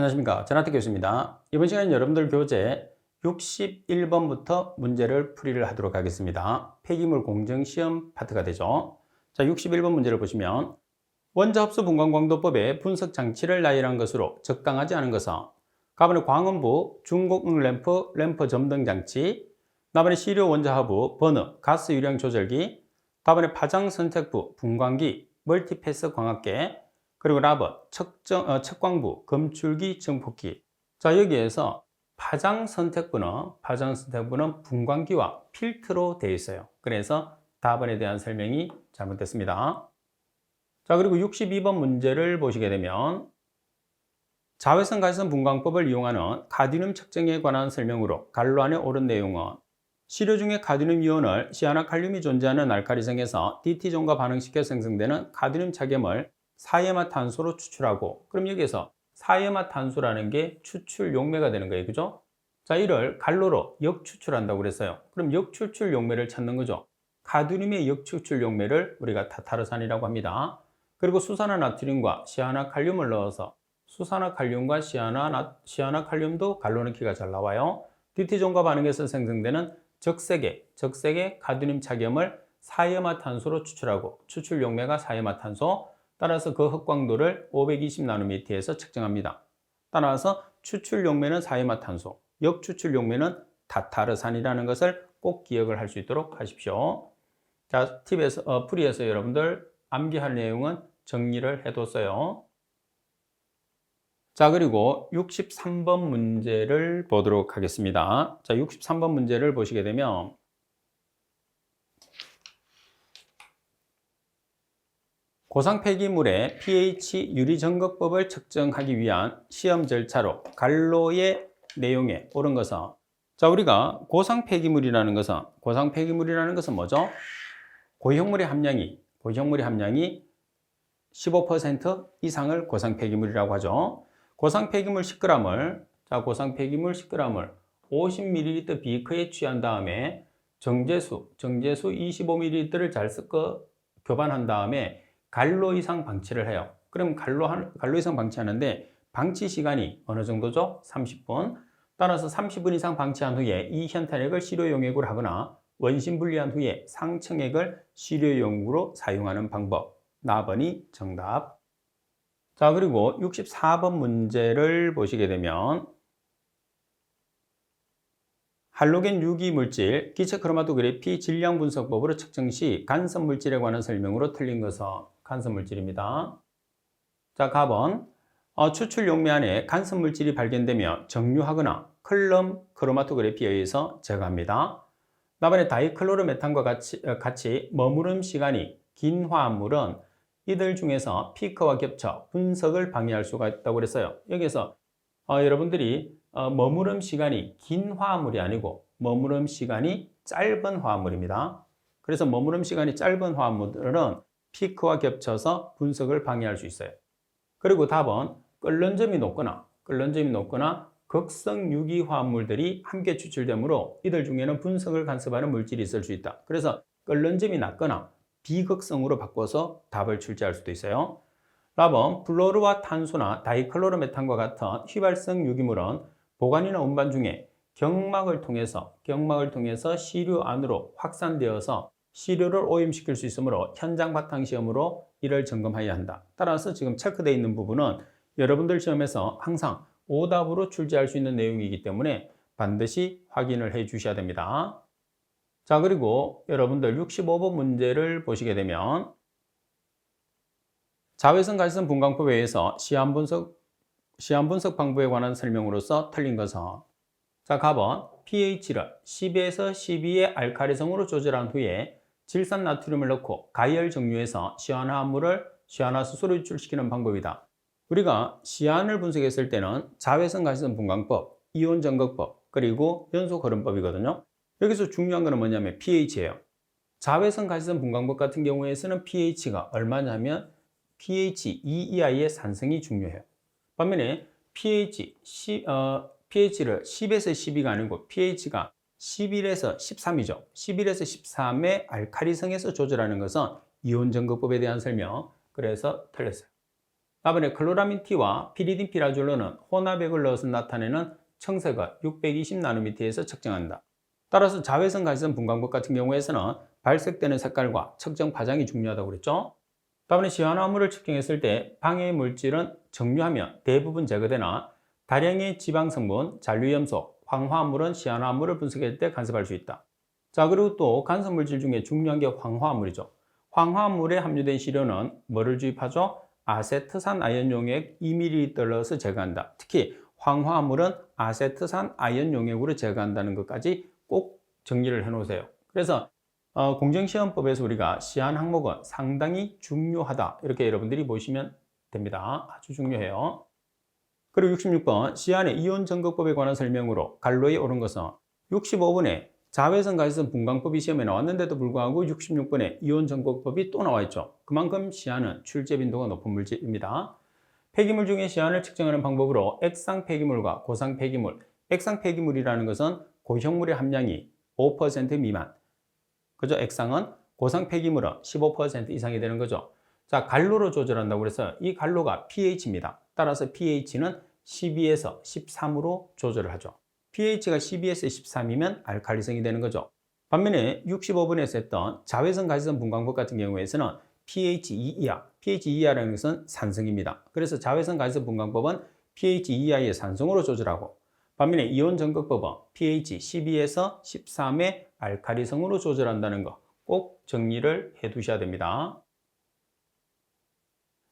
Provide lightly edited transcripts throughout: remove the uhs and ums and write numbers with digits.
안녕하십니까. 전하태 교수입니다. 이번 시간에 여러분들 교재 61번부터 문제를 풀이를 하도록 하겠습니다. 폐기물 공정시험 파트가 되죠. 자, 61번 문제를 보시면 원자흡수 분광광도법의 분석 장치를 나열한 것으로 적당하지 않은 것은 가번에 광원부, 중공응 램프 점등 장치, 나번에 시료 원자하부, 버너, 가스 유량 조절기, 다번에 파장 선택부, 분광기, 멀티패스 광학계, 그리고 라버, 측광부, 검출기, 증폭기. 자, 여기에서 파장 선택부는 분광기와 필터로 되어 있어요. 그래서 답안에 대한 설명이 잘못됐습니다. 자, 그리고 62번 문제를 보시게 되면 자외선 가시선 분광법을 이용하는 카드뮴 측정에 관한 설명으로 갈로 안에 옳은 내용은 시료 중에 카드뮴 이온을 시아나칼륨이 존재하는 알카리성에서 DT존과 반응시켜 생성되는 카드뮴 착염을 사이화탄소로 추출하고, 그럼 여기에서 사이화탄소라는 게 추출 용매가 되는 거예요. 그죠? 자, 이를 갈로로 역추출한다고 그랬어요. 그럼 역추출 용매를 찾는 거죠. 카드뮴의 역추출 용매를 우리가 타타르산이라고 합니다. 그리고 수산화나트륨과 시아나칼륨을 넣어서 수산화칼륨과 시아나칼륨도 갈로 넣기가 잘 나와요. DT존과 반응해서 생성되는 적색의 카드뮴 착염을 사이화탄소로 추출하고, 추출 용매가 사이화탄소, 따라서 그 흑광도를 520나노미터에서 측정합니다. 따라서 추출 용매는 사이화탄소, 역추출 용매는 타타르산이라는 것을 꼭 기억을 할 수 있도록 하십시오. 자, 팁에서 풀이에서 여러분들 암기할 내용은 정리를 해뒀어요. 자, 그리고 63번 문제를 보도록 하겠습니다. 자, 63번 문제를 보시게 되면 고상 폐기물의 pH 유리점검법을 측정하기 위한 시험 절차로 갈로의 내용에 옳은 것은, 자, 우리가 고상 폐기물이라는 것은 뭐죠? 고형물의 함량이 15% 이상을 고상 폐기물이라고 하죠. 고상 폐기물 10g을 50ml 비커에 취한 다음에 정제수 25ml를 잘 섞어 교반한 다음에 갈로 이상 방치를 해요. 그럼 갈로 이상 방치하는데 방치 시간이 어느 정도죠? 30분. 따라서 30분 이상 방치한 후에 이 현탄액을 시료용액으로 하거나 원심 분리한 후에 상층액을 시료용으로 사용하는 방법. 나번이 정답. 자, 그리고 64번 문제를 보시게 되면 할로겐 유기물질 기체 크로마토그래피 질량 분석법으로 측정 시 간섭 물질에 관한 설명으로 틀린 것은 간섭 물질입니다. 자, 가번 추출 용매 안에 간섭 물질이 발견되며 정류하거나 클럼 크로마토그래피에 의해서 제거합니다. 나번에 다이클로르메탄과 같이 머무름 시간이 긴 화합물은 이들 중에서 피크와 겹쳐 분석을 방해할 수가 있다고 그랬어요. 여기서 여러분들이 머무름 시간이 긴 화합물이 아니고 머무름 시간이 짧은 화합물입니다. 그래서 머무름 시간이 짧은 화합물은 피크와 겹쳐서 분석을 방해할 수 있어요. 그리고 답은 끓는 점이 높거나 극성 유기 화합물들이 함께 추출되므로 이들 중에는 분석을 간섭하는 물질이 있을 수 있다. 그래서 끓는 점이 낮거나 비극성으로 바꿔서 답을 출제할 수도 있어요. 라번 플로르와 탄소나 다이클로르메탄과 같은 휘발성 유기물은 보관이나 운반 중에 경막을 통해서 시료 안으로 확산되어서 시료를 오염시킬 수 있으므로 현장 바탕 시험으로 이를 점검해야 한다. 따라서 지금 체크되어 있는 부분은 여러분들 시험에서 항상 오답으로 출제할 수 있는 내용이기 때문에 반드시 확인을 해 주셔야 됩니다. 자, 그리고 여러분들 65번 문제를 보시게 되면 자외선 가시선 분광법에 의해서 시안 분석 방법에 관한 설명으로서 틀린 것은, 자, 가번 pH를 10에서 12의 알카리성으로 조절한 후에 질산 나트륨을 넣고 가열 정류해서 시아나수소를 유출시키는 방법이다. 우리가 시안을 분석했을 때는 자외선 가시선 분광법, 이온 점검법, 그리고 연소 거름법이거든요. 여기서 중요한 것은 뭐냐면 pH예요. 자외선 가시선 분광법 같은 경우에서는 pH가 얼마냐면 pH 2 이하의 산성이 중요해요. 반면에 pH를 10에서 12가 아니고 pH가 11에서 13이죠. 11에서 13의 알카리성에서 조절하는 것은 이온 점검법에 대한 설명. 그래서 틀렸어요. 다음에 클로라민 T와 피리딘 피라졸로는 혼합액을 넣어서 나타내는 청색을 620나노미터에서 측정한다. 따라서 자외선 가시성 분광법 같은 경우에서는 발색되는 색깔과 측정 파장이 중요하다고 그랬죠. 다음에 시한화물을 측정했을 때 방해 물질은 정류하면 대부분 제거되나 다량의 지방 성분, 잔류염소, 황화합물은 시한화물을 분석할 때 간섭할 수 있다. 자, 그리고 또 간섭 물질 중에 중요한 게 황화합물이죠. 황화합물에 함유된 시료는 뭐를 주입하죠? 아세트산 아연 용액 2ml 넣어서 제거한다. 특히 황화합물은 아세트산 아연 용액으로 제거한다는 것까지 꼭 정리를 해 놓으세요. 그래서 공정시험법에서 우리가 시한 항목은 상당히 중요하다. 이렇게 여러분들이 보시면 됩니다. 아주 중요해요. 그리고 66번 시한의 이온 전극법에 관한 설명으로 갈로에 옳은 것은 65번에 자외선 가시성 분광법이 시험에 나왔는데도 불구하고 66번에 이온 전극법이 또 나와 있죠. 그만큼 시한은 출제 빈도가 높은 물질입니다. 폐기물 중에 시한을 측정하는 방법으로 액상 폐기물과 고상 폐기물, 액상 폐기물이라는 것은 고형물의 함량이 5% 미만, 그죠? 액상은 고상 폐기물은 15% 이상이 되는 거죠. 자, 갈로로 조절한다고 해서 이 갈로가 pH입니다. 따라서 pH는 12에서 13으로 조절을 하죠. pH가 12에서 13이면 알칼리성이 되는 거죠. 반면에 65번에서 했던 자외선 가시성 분광법 같은 경우에서는 pH 2 이하, pH 2 이하라는 것은 산성입니다. 그래서 자외선 가시성 분광법은 pH 2 이하의 산성으로 조절하고, 반면에 이온 전극법은 pH 12에서 13의 알칼리성으로 조절한다는 거 꼭 정리를 해 두셔야 됩니다.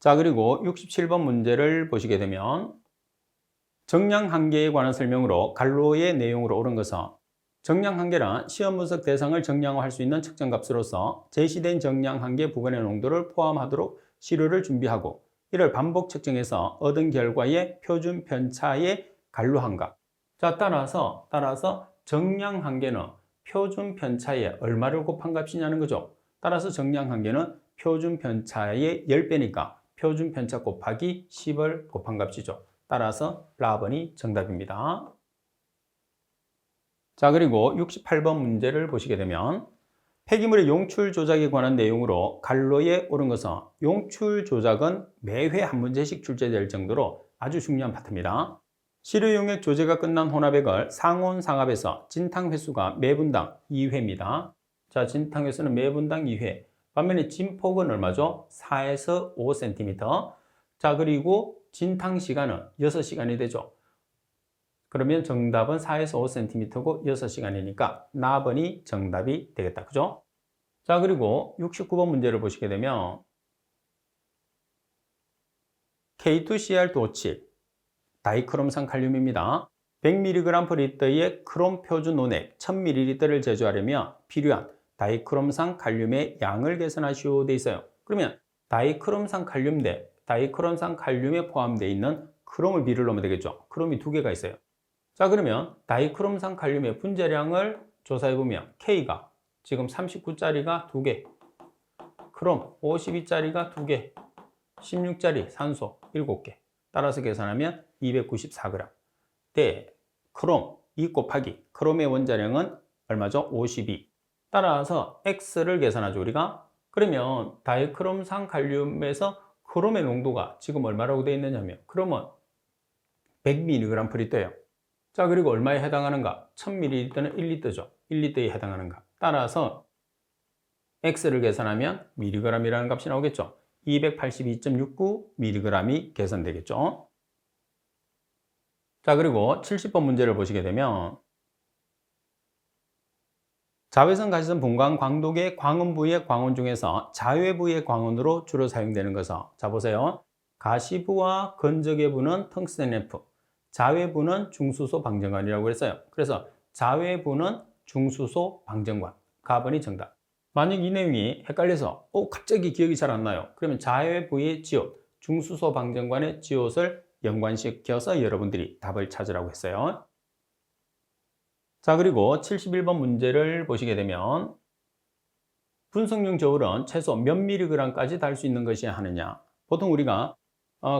자, 그리고 67번 문제를 보시게 되면 정량 한계에 관한 설명으로 갈로의 내용으로 옳은 것은 정량 한계란 시험 분석 대상을 정량화할 수 있는 측정값으로서 제시된 정량 한계 부분의 농도를 포함하도록 시료를 준비하고 이를 반복 측정해서 얻은 결과의 표준 편차의 갈로 한값. 자, 따라서 정량 한계는 표준 편차에 얼마를 곱한 값이냐는 거죠. 따라서 정량 한계는 표준 편차의 10배니까 표준 편차 곱하기 10을 곱한 값이죠. 따라서 라번이 정답입니다. 자, 그리고 68번 문제를 보시게 되면 폐기물의 용출 조작에 관한 내용으로 갈로에 옳은 것은 용출 조작은 매회 한 문제씩 출제될 정도로 아주 중요한 파트입니다. 시료용액 조제가 끝난 혼합액을 상온 상압에서 진탕 횟수가 매분당 2회입니다. 자, 진탕 횟수는 매분당 2회. 반면에 진폭은 얼마죠? 4에서 5cm. 자, 그리고 진탕 시간은 6시간이 되죠. 그러면 정답은 4에서 5cm고 6시간이니까 나번이 정답이 되겠다. 그죠? 자, 그리고 69번 문제를 보시게 되면 K2Cr2O7 다이크롬산 칼륨입니다. 100mg/L의 크롬 표준 논액 1000ml를 제조하려면 필요한 다이크롬산 칼륨의 양을 계산하시오 돼 있어요. 그러면 다이크롬산 칼륨 대 다이크롬산 칼륨에 포함되어 있는 크롬의 비를 넣으면 되겠죠. 크롬이 두 개가 있어요. 자, 그러면 다이크롬산 칼륨의 분자량을 조사해보면 K가 지금 39짜리가 2개, 크롬 52짜리가 2개, 16짜리 산소 7개. 따라서 계산하면 294g. 대 크롬 2 곱하기 크롬의 원자량은 얼마죠? 52. 따라서 X를 계산하죠, 우리가. 그러면 다이크롬산 칼륨에서 크롬의 농도가 지금 얼마라고 되어 있느냐면 크롬은 100mg/L예요. 자, 그리고 얼마에 해당하는가? 1000ml는 1리터죠. 1리터에 해당하는가? 따라서 X를 계산하면 mg이라는 값이 나오겠죠. 282.69mg이 계산되겠죠. 자, 그리고 70번 문제를 보시게 되면 자외선 가시성 분광 광독의 광원 부위의 광원 중에서 자외부의 광원으로 주로 사용되는 것은, 자, 보세요. 가시부와 건적의 부는 텅스텐 램프, 자외부는 중수소 방정관이라고 했어요. 그래서 자외부는 중수소 방정관, 가번이 정답. 만약 이 내용이 헷갈려서 갑자기 기억이 잘 안 나요. 그러면 자외부의 지옷, 중수소 방정관의 지옷을 연관시켜서 여러분들이 답을 찾으라고 했어요. 자, 그리고 71번 문제를 보시게 되면 분석용 저울은 최소 몇 mg까지 달 수 있는 것이야 하느냐. 보통 우리가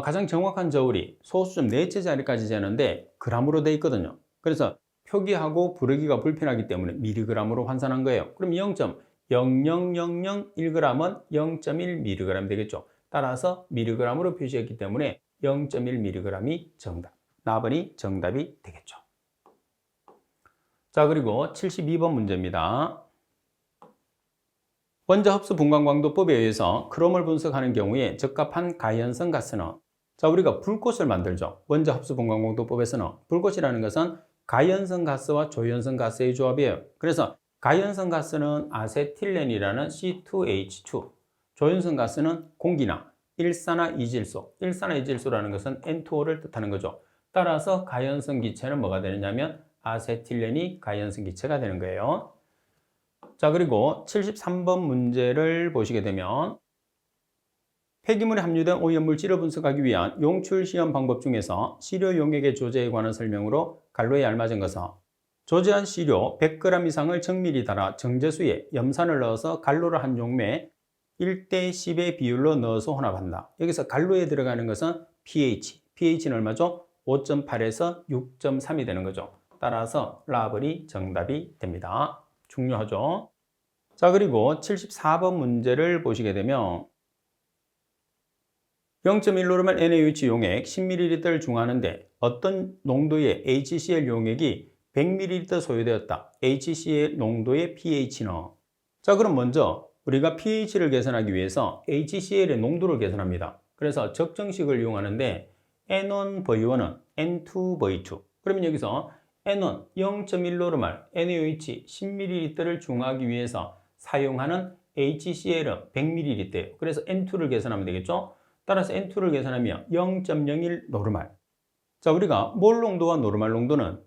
가장 정확한 저울이 소수점 넷째 자리까지 재는데 g으로 되어 있거든요. 그래서 표기하고 부르기가 불편하기 때문에 mg으로 환산한 거예요. 그럼 0.00001g은 0.1mg 되겠죠. 따라서 mg으로 표시했기 때문에 0.1mg이 정답. 4번이 정답이 되겠죠. 자, 그리고 72번 문제입니다. 원자 흡수 분광광도법에 의해서 크롬을 분석하는 경우에 적합한 가연성 가스는, 자, 우리가 불꽃을 만들죠. 원자 흡수 분광광도법에서는 불꽃이라는 것은 가연성 가스와 조연성 가스의 조합이에요. 그래서 가연성 가스는 아세틸렌이라는 C2H2, 조연성 가스는 공기나 일산화이질소, 일산화이질소라는 것은 N2O를 뜻하는 거죠. 따라서 가연성 기체는 뭐가 되느냐면 아세틸렌이 가연성 기체가 되는 거예요. 자, 그리고 73번 문제를 보시게 되면 폐기물에 함유된 오염물질을 분석하기 위한 용출 시험 방법 중에서 시료 용액의 조제에 관한 설명으로 갈로에 알맞은 것은, 조제한 시료 100g 이상을 정밀히 달아 정제수에 염산을 넣어서 갈로를 한 용매에 1대 10의 비율로 넣어서 혼합한다. 여기서 갈로에 들어가는 것은 pH. pH는 얼마죠? 5.8에서 6.3이 되는 거죠. 따라서 라벨이 정답이 됩니다. 중요하죠? 자, 그리고 74번 문제를 보시게 되면 0.1노르말 NaOH 용액 10ml를 중화하는데 어떤 농도의 HCl 용액이 100ml 소요되었다. HCl 농도의 pH는? 자, 그럼 먼저 우리가 pH를 계산하기 위해서 HCl의 농도를 계산합니다. 그래서 적정식을 이용하는데 N1V1은 N2V2. 그러면 여기서 N1 0.1노르말 NaOH 10ml를 중화하기 위해서 사용하는 HCl은 100ml예요. 그래서 N2를 계산하면 되겠죠? 따라서 N2를 계산하면 0.01 노르말. 자, 우리가 몰 농도와 노르말 농도는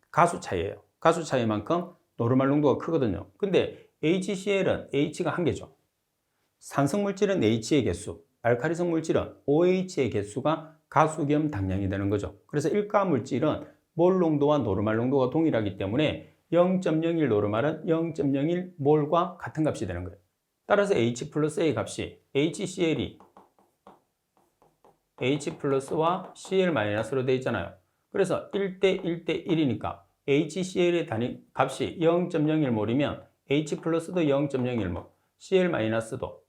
가수 차이예요. 가수 차이만큼 노르말 농도가 크거든요. 근데 HCl은 H가 한 개죠. 산성 물질은 H의 개수, 알카리성 물질은 OH의 개수가 가수 겸 당량이 되는 거죠. 그래서 일가 물질은 몰 농도와 노르말 농도가 동일하기 때문에 0.01 노르말은 0.01 몰과 같은 값이 되는 거예요. 따라서 H 플러스 A 값이 HCl이 H 플러스와 CL 마이너스로 되어 있잖아요. 그래서 1대 1대 1이니까 HCl의 단위 값이 0.01몰이면 H 플러스도 0.01몰, CL 마이너스도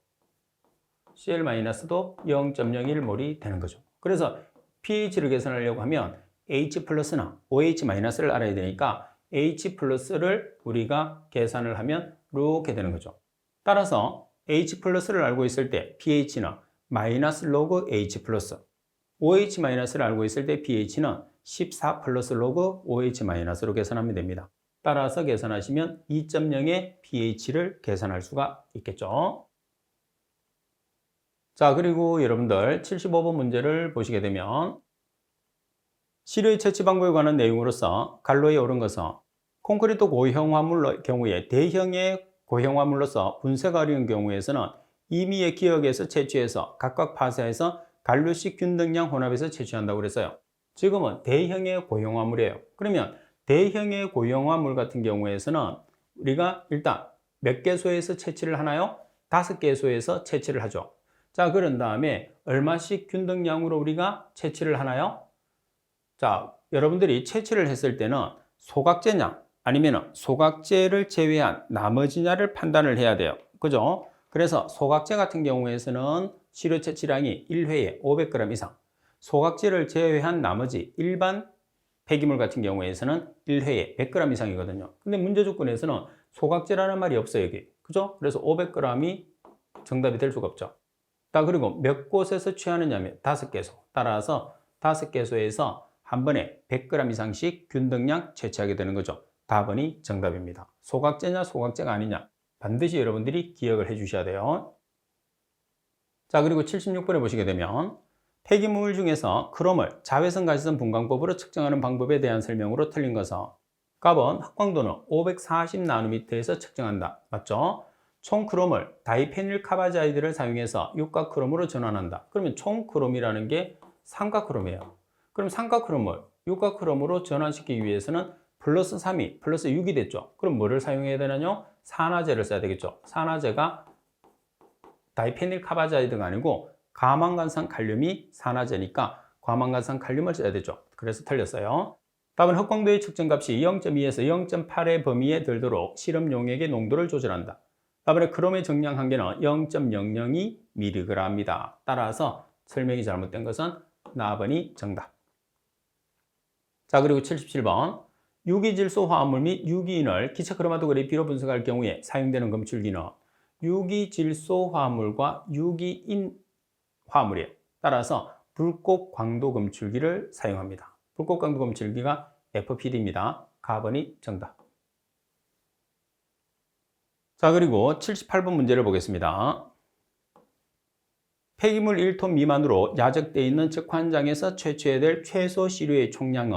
0.01몰이 되는 거죠. 그래서 pH를 계산하려고 하면 H 플러스나 OH 마이너스를 알아야 되니까 H 플러스를 우리가 계산을 하면 이렇게 되는 거죠. 따라서 H 플러스를 알고 있을 때 pH는 마이너스 로그 H 플러스, OH 마이너스를 알고 있을 때 pH는 14 플러스 로그 OH 마이너스로 계산하면 됩니다. 따라서 계산하시면 2.0의 pH를 계산할 수가 있겠죠. 자, 그리고 여러분들 75번 문제를 보시게 되면 시료의 채취 방법에 관한 내용으로서 갈로에 오른 것은 콘크리트 고형화물의 경우에 대형의 고형화물로서 분쇄가 어려운 경우에서는 임의의 기역에서 채취해서 각각 파쇄해서 갈로식 균등량 혼합해서 채취한다고 그랬어요. 지금은 대형의 고형화물이에요. 그러면 대형의 고형화물 같은 경우에서는 우리가 일단 몇 개소에서 채취를 하나요? 5개소에서 채취를 하죠. 자, 그런 다음에 얼마씩 균등량으로 우리가 채취를 하나요? 자, 여러분들이 채취를 했을 때는 소각제냐 아니면 소각제를 제외한 나머지냐를 판단을 해야 돼요. 그죠? 그래서 소각제 같은 경우에서는 시료 채취량이 1회에 500g 이상, 소각제를 제외한 나머지 일반 폐기물 같은 경우에서는 1회에 100g 이상이거든요. 근데 문제 조건에서는 소각제라는 말이 없어요, 여기. 그죠? 그래서 500g이 정답이 될 수가 없죠. 자, 그리고 몇 곳에서 취하느냐면 5개소. 따라서 5개소에서 한 번에 100g 이상씩 균등량 채취하게 되는 거죠. 답은이 정답입니다. 소각제냐 소각제가 아니냐 반드시 여러분들이 기억을 해 주셔야 돼요. 자, 그리고 76번에 보시게 되면 폐기물 중에서 크롬을 자외선 가시선 분광법으로 측정하는 방법에 대한 설명으로 틀린 것은 값은 확광도는 540나노미터에서 측정한다. 맞죠? 총 크롬을 다이페닐 카바자이드를 사용해서 육각 크롬으로 전환한다. 그러면 총 크롬이라는 게 삼각 크롬이에요. 그럼 삼각 크롬을 육각 크롬으로 전환시키기 위해서는 플러스 3이 플러스 6이 됐죠. 그럼 뭐를 사용해야 되나요? 산화제를 써야 되겠죠. 산화제가 다이페닐 카바자이드가 아니고 과망간산 칼륨이 산화제니까 과망간산 칼륨을 써야 되죠. 그래서 틀렸어요. 답은 확광도의 측정값이 0.2에서 0.8의 범위에 들도록 실험 용액의 농도를 조절한다. 다음에 크롬의 정량 한계는 0.002mg입니다. 따라서 설명이 잘못된 것은 4번이 정답. 자, 그리고 77번. 유기질소 화합물 및 유기인을 기체 크로마토그래피로 분석할 경우에 사용되는 검출기는 유기질소 화합물과 유기인 화합물이에요. 따라서 불꽃 광도 검출기를 사용합니다. 불꽃 광도 검출기가 FPD입니다. 가번이 정답. 자, 그리고 78번 문제를 보겠습니다. 폐기물 1톤 미만으로 야적되어 있는 적환장에서 채취해야 될 최소 시료의 총량은,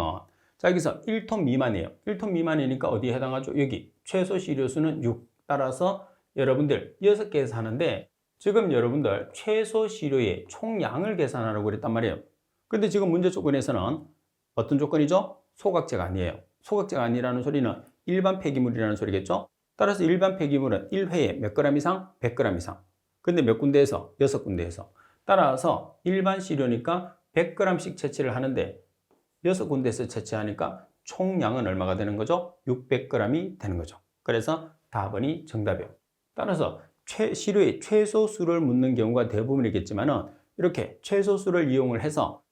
자, 여기서 1톤 미만이에요. 1톤 미만이니까 어디에 해당하죠? 여기 최소 시료수는 6. 따라서 여러분들 6개 계산하는데 지금 여러분들 최소 시료의 총량을 계산하라고 그랬단 말이에요. 근데 지금 문제 조건에서는 어떤 조건이죠? 소각제가 아니에요. 소각제가 아니라는 소리는 일반 폐기물이라는 소리겠죠? 따라서 일반 폐기물은 1회에 몇 그램 이상? 100g 이상. 근데 몇 군데에서? 6군데에서. 따라서 일반 시료니까 100g씩 채취를 하는데 6군데에서 채취하니까 총량은 얼마가 되는 거죠? 600g이 되는 거죠. 그래서 답은이 정답이에요. 따라서 시료의 최소수를 묻는 경우가 대부분이겠지만은 이렇게 최소수를 이용을 해서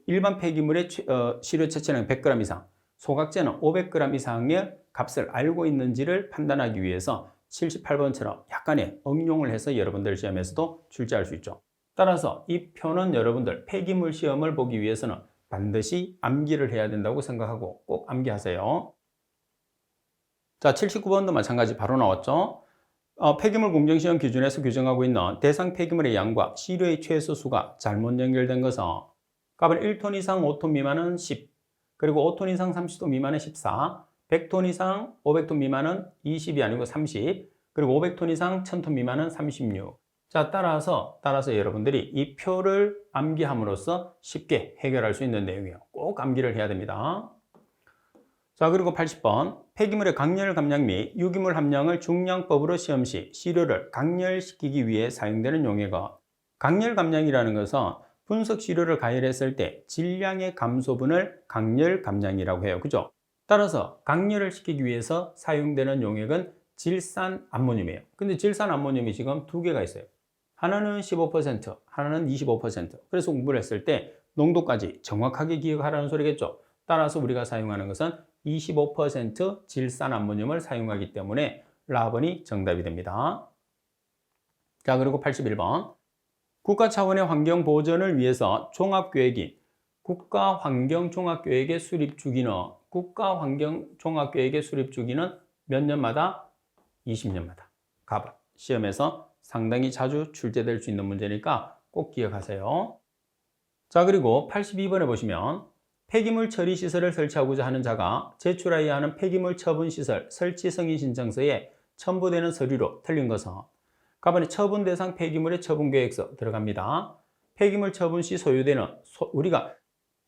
일반 폐기물의 시료 채취량 100g 이상, 소각제는 500g 이상의 값을 알고 있는지를 판단하기 위해서 78번처럼 약간의 응용을 해서 여러분들 시험에서도 출제할 수 있죠. 따라서 이 표는 여러분들 폐기물 시험을 보기 위해서는 반드시 암기를 해야 된다고 생각하고 꼭 암기하세요. 자, 79번도 마찬가지 바로 나왔죠. 폐기물 공정시험 기준에서 규정하고 있는 대상 폐기물의 양과 시료의 최소수가 잘못 연결된 것은 값은 1톤 이상 5톤 미만은 10, 그리고 5톤 이상 30톤 미만은 14, 100톤 이상 500톤 미만은 20이 아니고 30, 그리고 500톤 이상 1000톤 미만은 36. 자, 따라서 여러분들이 이 표를 암기함으로써 쉽게 해결할 수 있는 내용이에요. 꼭 암기를 해야 됩니다. 자, 그리고 80번. 폐기물의 강렬 감량 및 유기물 함량을 중량법으로 시험 시 시료를 강렬시키기 위해 사용되는 용어가, 강렬 감량이라는 것은 분석 시료를 가열했을 때 질량의 감소분을 강렬 감량이라고 해요. 그죠? 따라서 강렬을 시키기 위해서 사용되는 용액은 질산 암모늄이에요. 근데 질산 암모늄이 지금 두 개가 있어요. 하나는 15%, 하나는 25%. 그래서 공부를 했을 때 농도까지 정확하게 기억하라는 소리겠죠. 따라서 우리가 사용하는 것은 25% 질산 암모늄을 사용하기 때문에 라번이 정답이 됩니다. 자, 그리고 81번. 국가 차원의 환경 보전을 위해서 종합계획이 국가환경종합계획의 수립 주기는, 국가환경종합계획의 수립 주기는 몇 년마다? 20년마다. 가번. 시험에서 상당히 자주 출제될 수 있는 문제니까 꼭 기억하세요. 자, 그리고 82번에 보시면 폐기물 처리 시설을 설치하고자 하는 자가 제출하여야 하는 폐기물 처분 시설 설치 승인 신청서에 첨부되는 서류로 틀린 것은, 가번에 처분 대상 폐기물의 처분 계획서 들어갑니다. 폐기물 처분 시 소요되는 우리가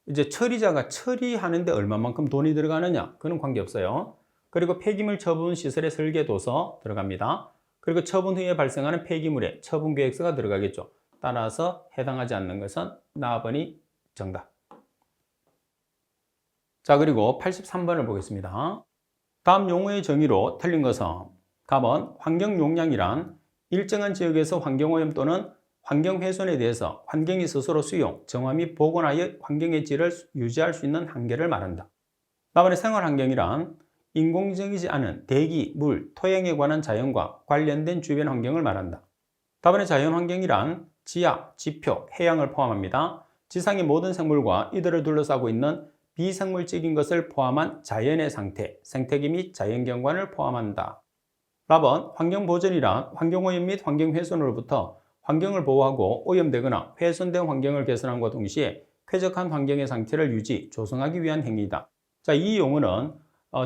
이제 처리자가 처리하는데 얼마만큼 돈이 들어가느냐, 그는 관계없어요. 그리고 폐기물 처분 시설의 설계 도서 들어갑니다. 그리고 처분 후에 발생하는 폐기물의 처분 계획서가 들어가겠죠. 따라서 해당하지 않는 것은 나번이 정답. 자, 그리고 83번을 보겠습니다. 다음 용어의 정의로 틀린 것은, 가번 환경 용량이란 일정한 지역에서 환경오염 또는 환경훼손에 대해서 환경이 스스로 수용, 정화 및 복원하여 환경의 질을 유지할 수 있는 한계를 말한다. 다음에 생활환경이란 인공적이지 않은 대기, 물, 토양에 관한 자연과 관련된 주변 환경을 말한다. 다음에 자연환경이란 지하, 지표, 해양을 포함합니다. 지상의 모든 생물과 이들을 둘러싸고 있는 비생물적인 것을 포함한 자연의 상태, 생태계 및 자연경관을 포함한다. 4번 환경보전이란 환경오염 및 환경훼손으로부터 환경을 보호하고 오염되거나 훼손된 환경을 개선함과 동시에 쾌적한 환경의 상태를 유지, 조성하기 위한 행위이다. 자, 이 용어는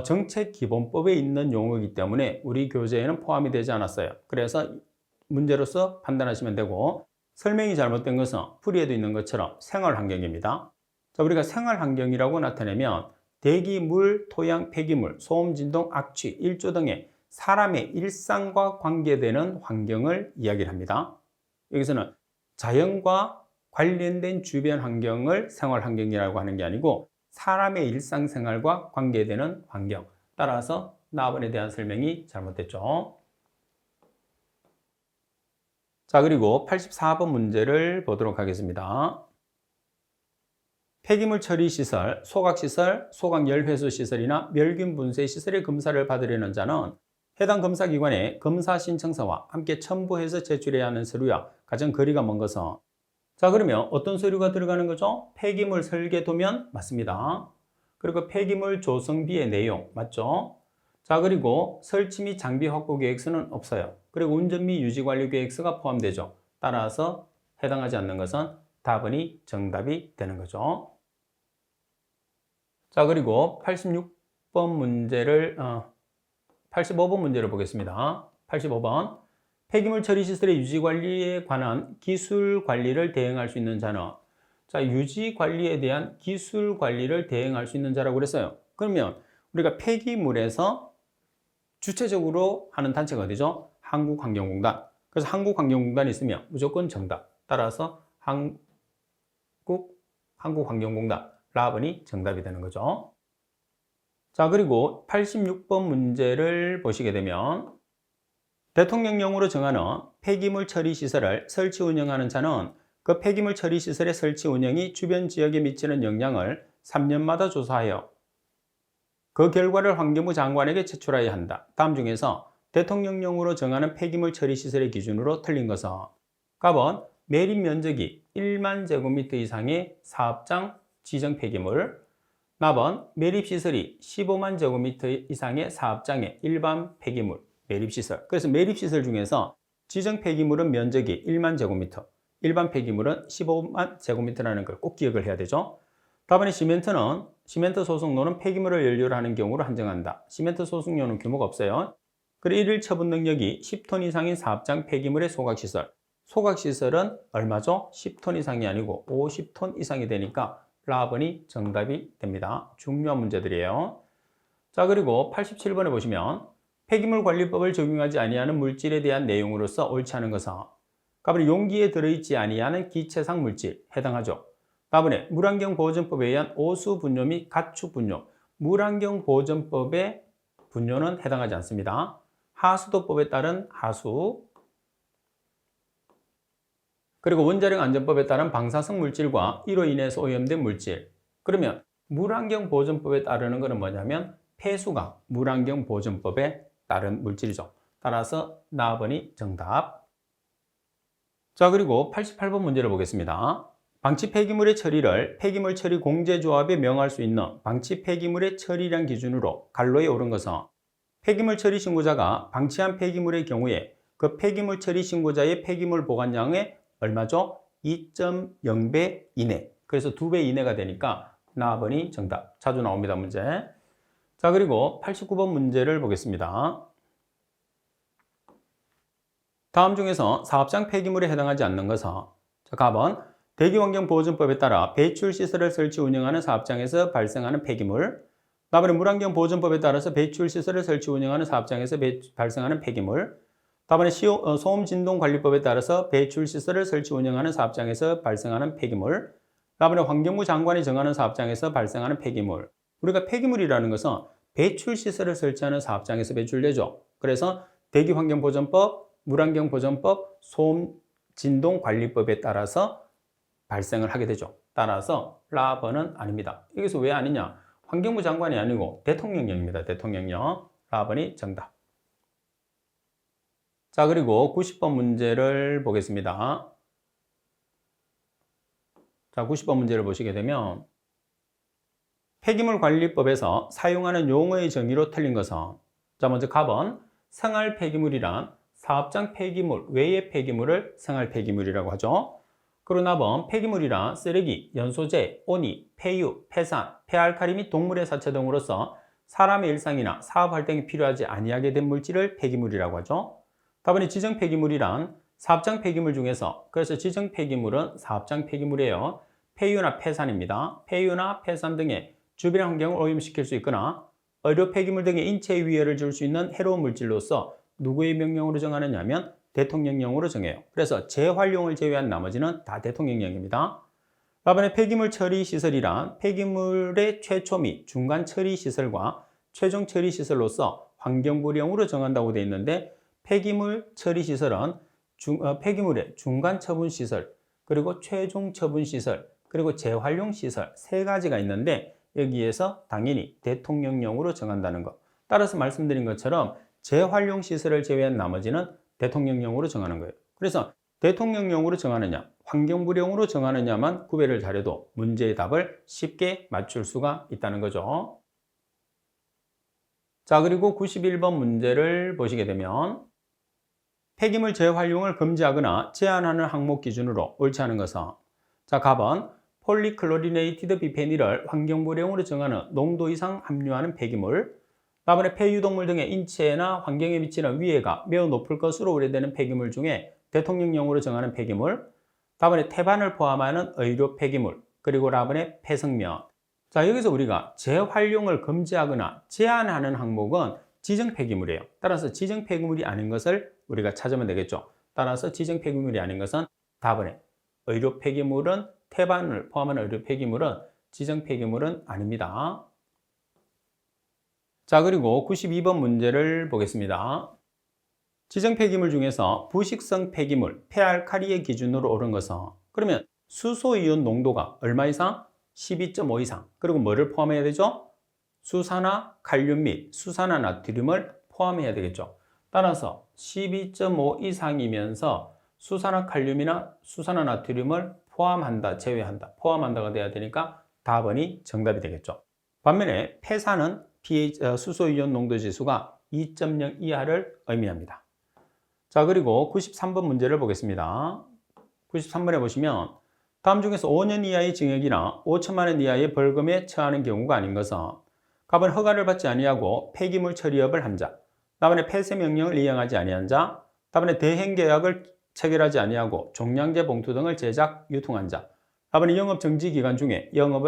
정책기본법에 있는 용어이기 때문에 우리 교재에는 포함이 되지 않았어요. 그래서 문제로서 판단하시면 되고, 설명이 잘못된 것은 풀이에도 있는 것처럼 생활환경입니다. 자, 우리가 생활환경이라고 나타내면 대기, 물, 토양, 폐기물, 소음, 진동, 악취, 일조 등의 사람의 일상과 관계되는 환경을 이야기를 합니다. 여기서는 자연과 관련된 주변 환경을 생활환경이라고 하는 게 아니고 사람의 일상생활과 관계되는 환경. 따라서 나번에 대한 설명이 잘못됐죠. 자, 그리고 84번 문제를 보도록 하겠습니다. 폐기물 처리 시설, 소각 시설, 소각 열회수 시설이나 멸균 분쇄 시설의 검사를 받으려는 자는 해당 검사기관에 검사 신청서와 함께 첨부해서 제출해야 하는 서류야 가장 거리가 먼 것은. 자, 그러면 어떤 서류가 들어가는 거죠? 폐기물 설계 도면 맞습니다. 그리고 폐기물 조성비의 내용 맞죠? 자, 그리고 설치 및 장비 확보 계획서는 없어요. 그리고 운전 및 유지 관리 계획서가 포함되죠. 따라서 해당하지 않는 것은 답은이 정답이 되는 거죠. 자, 그리고 85번 문제를 보겠습니다. 85번. 폐기물 처리 시설의 유지 관리에 관한 기술 관리를 대행할 수 있는 자는. 자, 유지 관리에 대한 기술 관리를 대행할 수 있는 자라고 그랬어요. 그러면 우리가 폐기물에서 주체적으로 하는 단체가 어디죠? 한국환경공단. 그래서 한국환경공단이 있으면 무조건 정답. 따라서 한국환경공단. 라번이 정답이 되는 거죠. 자, 그리고 86번 문제를 보시게 되면 대통령령으로 정하는 폐기물 처리 시설을 설치 운영하는 자는 그 폐기물 처리 시설의 설치 운영이 주변 지역에 미치는 영향을 3년마다 조사하여 그 결과를 환경부 장관에게 제출해야 한다. 다음 중에서 대통령령으로 정하는 폐기물 처리 시설의 기준으로 틀린 것은 갑은 매립 면적이 1만 제곱미터 이상의 사업장 지정 폐기물, 나번 매립시설이 15만 제곱미터 이상의 사업장의 일반 폐기물, 매립시설. 그래서 매립시설 중에서 지정 폐기물은 면적이 1만 제곱미터, 일반 폐기물은 15만 제곱미터라는 걸 꼭 기억을 해야 되죠. 다음에 시멘트는 시멘트 소속로는 폐기물을 연료로 하는 경우로 한정한다. 시멘트 소속료는 규모가 없어요. 그리고 일일 처분 능력이 10톤 이상인 사업장 폐기물의 소각시설. 소각시설은 얼마죠? 10톤 이상이 아니고 50톤 이상이 되니까 라번이 정답이 됩니다. 중요한 문제들이에요. 자, 그리고 87번에 보시면 폐기물 관리법을 적용하지 아니하는 물질에 대한 내용으로서 옳지 않은 것은 답은 용기에 들어있지 아니하는 기체상 물질 해당하죠. 답은 물환경보존법에 의한 오수 분뇨 및 가축 분뇨. 물환경보존법의 분뇨는 해당하지 않습니다. 하수도법에 따른 하수, 그리고 원자력 안전법에 따른 방사성 물질과 이로 인해서 오염된 물질. 그러면 물환경보존법에 따르는 것은 뭐냐면 폐수가 물환경보존법에 따른 물질이죠. 따라서 나번이 정답. 자, 그리고 88번 문제를 보겠습니다. 방치 폐기물의 처리를 폐기물 처리 공제조합에 명할 수 있는 방치 폐기물의 처리량 기준으로 간로에 오른 것은 폐기물 처리 신고자가 방치한 폐기물의 경우에 그 폐기물 처리 신고자의 폐기물 보관량의 얼마죠? 2.0배 이내. 그래서 2배 이내가 되니까 나번이 정답. 자주 나옵니다, 문제. 자, 그리고 89번 문제를 보겠습니다. 다음 중에서 사업장 폐기물에 해당하지 않는 것은 자, 갑은 대기환경보존법에 따라 배출시설을 설치 운영하는 사업장에서 발생하는 폐기물. 답은 물환경보존법에 따라서 배출시설을 설치 운영하는 사업장에서 발생하는 폐기물. 답은 소음진동관리법에 따라서 배출시설을 설치 운영하는 사업장에서 발생하는 폐기물. 답은 환경부 장관이 정하는 사업장에서 발생하는 폐기물. 우리가 폐기물이라는 것은 배출시설을 설치하는 사업장에서 배출되죠. 그래서 대기환경보존법, 물환경보존법, 소음진동관리법에 따라서 발생을 하게 되죠. 따라서 라번은 아닙니다. 여기서 왜 아니냐? 환경부 장관이 아니고 대통령령입니다. 대통령령. 라번이 정답. 자, 그리고 90번 문제를 보겠습니다. 자, 90번 문제를 보시게 되면 폐기물관리법에서 사용하는 용어의 정의로 틀린 것은 자, 먼저 갑은 생활 폐기물이란 사업장 폐기물 외의 폐기물을 생활 폐기물이라고 하죠. 그리고 나번 폐기물이란 쓰레기, 연소제, 오니, 폐유, 폐산, 폐알칼리 및 동물의 사체 등으로서 사람의 일상이나 사업 활동에 필요하지 아니하게 된 물질을 폐기물이라고 하죠. 답은 지정 폐기물이란 사업장 폐기물 중에서 그래서 지정 폐기물은 사업장 폐기물이에요. 폐유나 폐산입니다. 폐유나 폐산 등의 주변 환경을 오염시킬 수 있거나 의료 폐기물 등의 인체에 위해를 줄 수 있는 해로운 물질로서 누구의 명령으로 정하느냐 하면 대통령령으로 정해요. 그래서 재활용을 제외한 나머지는 다 대통령령입니다. 다음에 폐기물 처리 시설이란 폐기물의 최초 및 중간 처리 시설과 최종 처리 시설로서 환경부령으로 정한다고 되어 있는데 폐기물 처리 시설은 폐기물의 중간 처분 시설, 그리고 최종 처분 시설, 그리고 재활용 시설 세 가지가 있는데 여기에서 당연히 대통령령으로 정한다는 것. 따라서 말씀드린 것처럼 재활용 시설을 제외한 나머지는 대통령령으로 정하는 거예요. 그래서 대통령령으로 정하느냐, 환경부령으로 정하느냐만 구별을 잘해도 문제의 답을 쉽게 맞출 수가 있다는 거죠. 자, 그리고 91번 문제를 보시게 되면 폐기물 재활용을 금지하거나 제한하는 항목 기준으로 옳지 않은 것은, 자, 갑은 폴리클로리네이티드 비페닐을 환경부령으로 정하는 농도 이상 함유하는 폐기물, 다음에 폐유동물 등의 인체나 환경에 미치는 위해가 매우 높을 것으로 우려되는 폐기물 중에 대통령령으로 정하는 폐기물, 다음에 태반을 포함하는 의료 폐기물, 그리고 라번에 폐성면. 자, 여기서 우리가 재활용을 금지하거나 제한하는 항목은 지정 폐기물이에요. 따라서 지정 폐기물이 아닌 것을 우리가 찾으면 되겠죠. 따라서 지정 폐기물이 아닌 것은 답번에 의료 폐기물은, 태반을 포함하는 의료 폐기물은 지정 폐기물은 아닙니다. 자, 그리고 92번 문제를 보겠습니다. 지정 폐기물 중에서 부식성 폐기물, 폐알칼리의 기준으로 옳은 것은, 그러면 수소이온 농도가 얼마 이상? 12.5 이상. 그리고 뭐를 포함해야 되죠? 수산화 칼륨 및 수산화 나트륨을 포함해야 되겠죠. 따라서 12.5 이상이면서 수산화 칼륨이나 수산화 나트륨을 포함한다, 제외한다, 포함한다가 돼야 되니까 답번이 정답이 되겠죠. 반면에 폐산은 수소이온 농도 지수가 2.0 이하를 의미합니다. 자, 그리고 93번 문제를 보겠습니다. 93번에 보시면 다음 중에서 5년 이하의 징역이나 5천만 원 이하의 벌금에 처하는 경우가 아닌 것은, 갑은 허가를 받지 아니하고 폐기물 처리업을 한 자, 다음에 폐쇄 명령을 이행하지 아니한 자, 다음에 대행 계약을 체결하지 아니하고 종량제 봉투 등을 제작, 유통한 자, 다음에 영업 정지 기간 중에 영업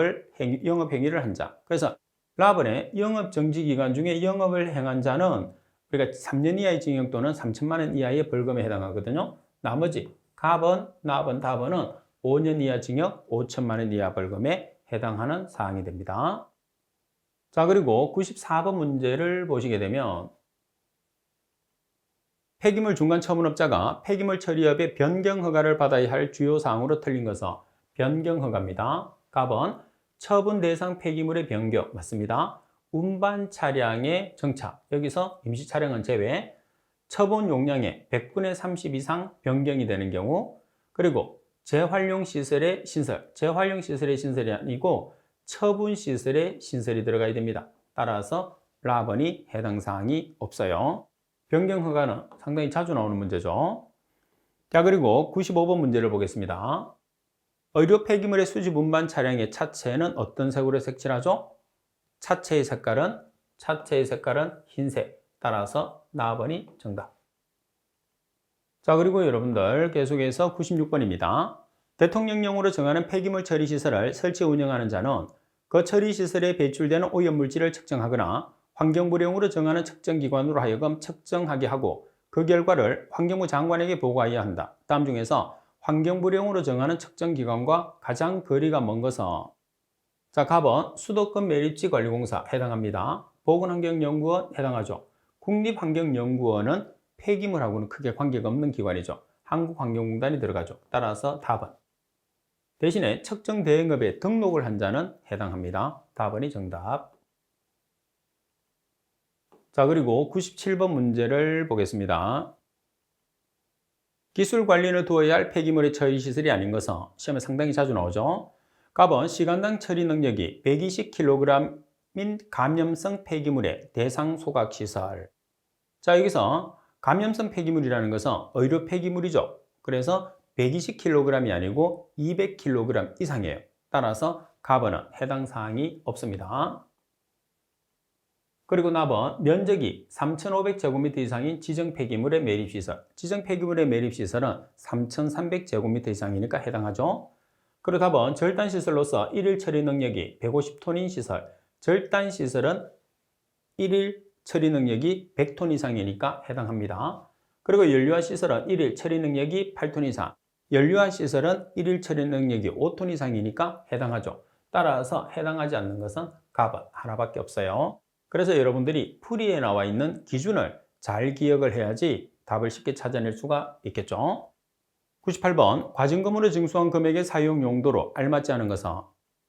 행위를 한 자. 그래서 라번에 영업 정지 기간 중에 영업을 행한 자는 우리가 3년 이하의 징역 또는 3천만 원 이하의 벌금에 해당하거든요. 나머지 갑은, 나번, 답은 5년 이하 징역, 5천만 원 이하 벌금에 해당하는 사항이 됩니다. 자, 그리고 94번 문제를 보시게 되면 폐기물 중간 처분업자가 폐기물 처리업의 변경 허가를 받아야 할 주요 사항으로 틀린 것은 변경 허가입니다. 갑은 처분 대상 폐기물의 변경 맞습니다. 운반 차량의 정차, 여기서 임시 차량은 제외, 처분 용량의 100분의 30 이상 변경이 되는 경우, 그리고 재활용 시설의 신설, 재활용 시설의 신설이 아니고 처분 시설의 신설이 들어가야 됩니다. 따라서 라번이 해당 사항이 없어요. 변경 허가는 상당히 자주 나오는 문제죠. 자, 그리고 95번 문제를 보겠습니다. 의료 폐기물의 수집 운반 차량의 차체는 어떤 색으로 색칠하죠? 차체의 색깔은 흰색. 따라서 나번이 정답. 자, 그리고 여러분들 계속해서 96번입니다. 대통령령으로 정하는 폐기물 처리 시설을 설치 운영하는 자는 그 처리 시설에 배출되는 오염물질을 측정하거나 환경부령으로 정하는 측정기관으로 하여금 측정하게 하고 그 결과를 환경부 장관에게 보고하여야 한다. 다음 중에서 환경부령으로 정하는 측정기관과 가장 거리가 먼 것은, 자, 갑은 수도권 매립지 관리공사 해당합니다. 보건환경연구원 해당하죠. 국립환경연구원은 폐기물하고는 크게 관계가 없는 기관이죠. 한국환경공단이 들어가죠. 따라서 답은. 대신에 측정대행업에 등록을 한 자는 해당합니다. 답은이 정답. 자, 그리고 97번 문제를 보겠습니다. 기술관리인을 두어야 할 폐기물의 처리시설이 아닌 것은 시험에 상당히 자주 나오죠. 갑은 시간당 처리 능력이 120kg인 감염성 폐기물의 대상 소각시설. 자, 여기서 감염성 폐기물이라는 것은 의료 폐기물이죠. 그래서 120kg이 아니고 200kg 이상이에요. 따라서 갑은 해당 사항이 없습니다. 그리고 나번 면적이 3,500제곱미터 이상인 지정 폐기물의 매립시설. 지정 폐기물의 매립시설은 3,300제곱미터 이상이니까 해당하죠. 그리고 답은 절단시설로서 1일 처리 능력이 150톤인 시설. 절단시설은 1일 처리 능력이 100톤 이상이니까 해당합니다. 그리고 연료화 시설은 1일 처리 능력이 8톤 이상. 연료화 시설은 1일 처리 능력이 5톤 이상이니까 해당하죠. 따라서 해당하지 않는 것은 갑은 하나밖에 없어요. 그래서 여러분들이 풀이에 나와 있는 기준을 잘 기억을 해야지 답을 쉽게 찾아낼 수가 있겠죠. 98번 과징금으로 징수한 금액의 사용 용도로 알맞지 않은 것은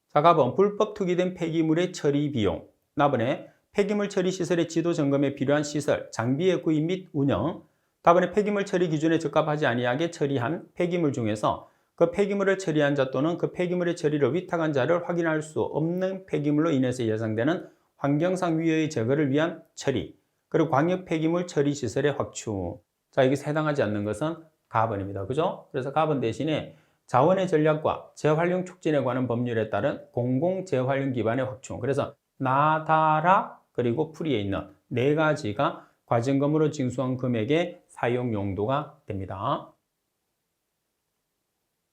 자, 갑은 불법 투기된 폐기물의 처리 비용, 나번에 폐기물 처리 시설의 지도 점검에 필요한 시설, 장비의 구입 및 운영, 다번에 폐기물 처리 기준에 적합하지 아니하게 처리한 폐기물 중에서 그 폐기물을 처리한 자 또는 그 폐기물의 처리를 위탁한 자를 확인할 수 없는 폐기물로 인해서 예상되는 환경상 위해의 제거를 위한 처리, 그리고 광역 폐기물 처리 시설의 확충. 자, 여기서 해당하지 않는 것은 가번입니다. 그죠? 그래서 가번 대신에 자원의 전략과 재활용 촉진에 관한 법률에 따른 공공 재활용 기반의 확충. 그래서 나다라 그리고 풀이에 있는 네 가지가 과징금으로 징수한 금액의 사용 용도가 됩니다.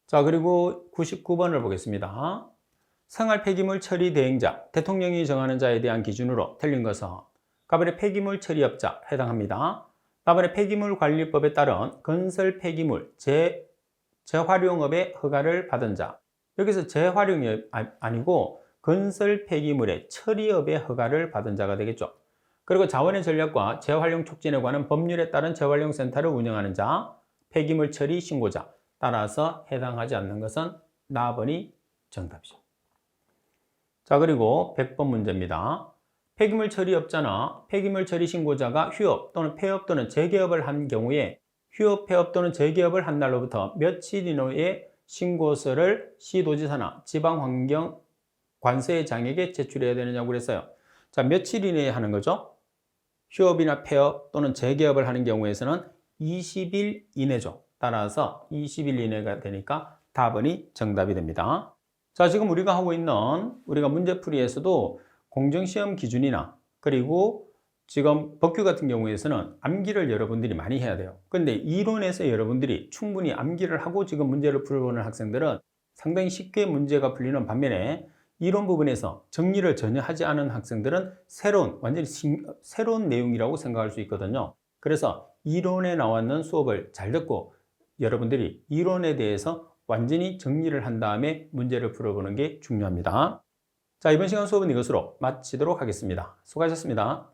자, 그리고 99번을 보겠습니다. 생활 폐기물 처리 대행자, 대통령이 정하는 자에 대한 기준으로 틀린 것은 가번에 폐기물 처리업자 해당합니다. 다번에 폐기물관리법에 따른 건설 폐기물 재활용업의 허가를 받은 자. 여기서 재활용이 아니고 건설 폐기물의 처리업의 허가를 받은 자가 되겠죠. 그리고 자원의 전략과 재활용 촉진에 관한 법률에 따른 재활용센터를 운영하는 자, 폐기물 처리 신고자. 따라서 해당하지 않는 것은 나번이 정답이죠. 자, 그리고 100번 문제입니다. 폐기물 처리업자나 폐기물 처리 신고자가 휴업 또는 폐업 또는 재개업을 한 경우에 휴업, 폐업 또는 재개업을 한 날로부터 며칠 이내에 신고서를 시도지사나 지방환경관세장에게 제출해야 되느냐고 그랬어요. 자, 며칠 이내에 하는 거죠? 휴업이나 폐업 또는 재개업을 하는 경우에서는 20일 이내죠. 따라서 20일 이내가 되니까 답은이 정답이 됩니다. 자, 지금 우리가 하고 있는 우리가 문제풀이에서도 공정시험 기준이나 그리고 지금 법규 같은 경우에서는 암기를 여러분들이 많이 해야 돼요. 근데 이론에서 여러분들이 충분히 암기를 하고 지금 문제를 풀어보는 학생들은 상당히 쉽게 문제가 풀리는 반면에 이론 부분에서 정리를 전혀 하지 않은 학생들은 완전히 새로운 내용이라고 생각할 수 있거든요. 그래서 이론에 나왔는 수업을 잘 듣고 여러분들이 이론에 대해서 완전히 정리를 한 다음에 문제를 풀어보는 게 중요합니다. 자, 이번 시간 수업은 이것으로 마치도록 하겠습니다. 수고하셨습니다.